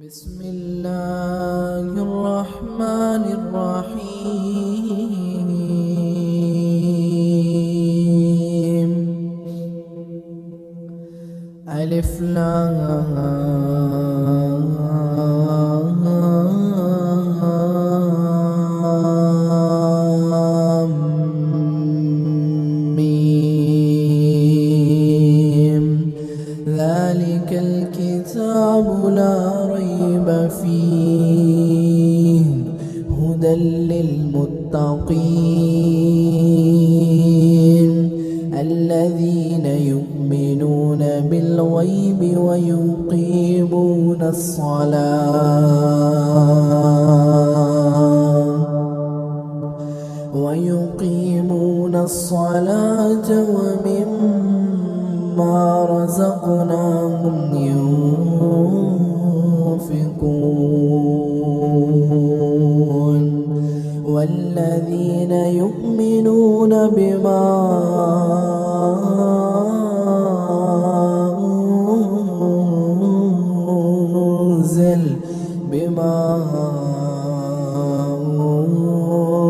بسم الله الرحمن الرحيم. ألف لام ميم. ذلك الكتاب لا ريب فيه هدى للمتقين الذين يؤمنون بالغيب ويقيمون الصلاة ومما رزقناهم ينفقون والذين يؤمنون بما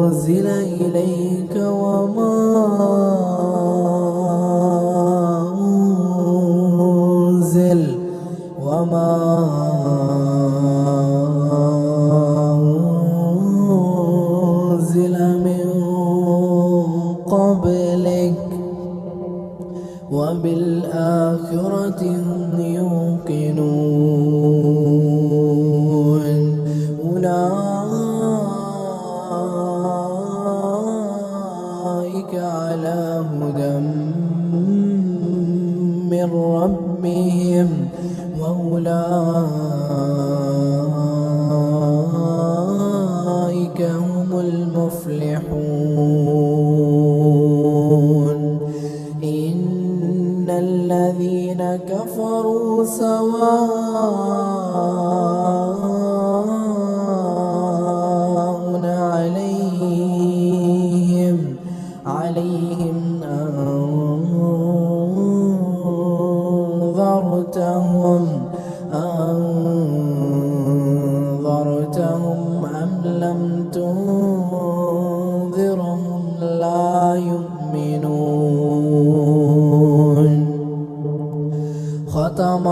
أنزل إليك وما أنزل من قبلك وبالآخرة هم يوقنون أولئك على هدى من ربهم وأولئك هم المفلحون. إن الذين كفروا سواء عليهم أنذرتهم أم لم تنذرهم لا يؤمنون. ختم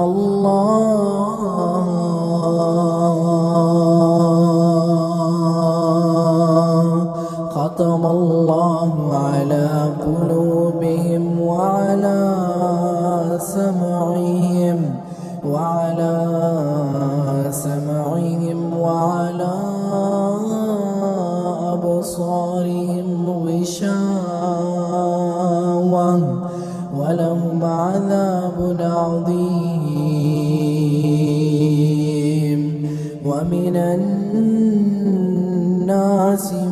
الله على قلوبهم وعلى سمعهم وعلى أبصارهم غشاوة ولهم عذاب عظيم. ومن الناس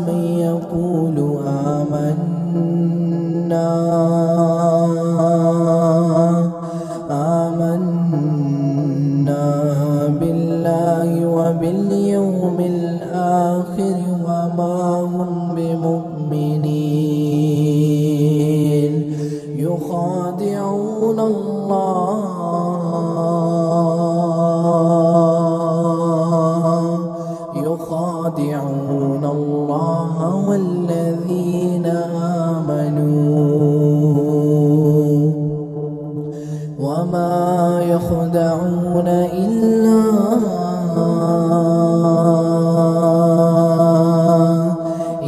من يقول آمنا بالله وباليوم الآخر وما هم بمؤمنين. يخادعون الله والذين آمنوا وما يخدعون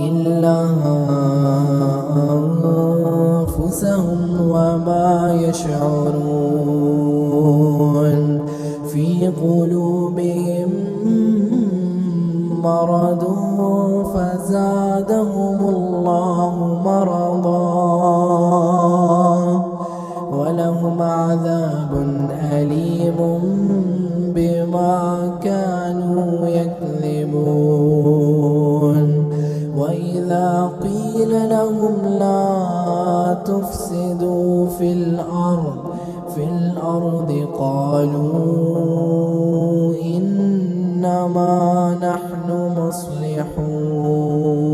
إلا أنفسهم وما يشعرون. في قلوبهم مرض فزادهم الله مرضا ولهم عذاب أليم بما كانوا يكذبون. وإذا قيل لهم لا تفسدوا في الأرض قالوا إنما نحن مصلحون.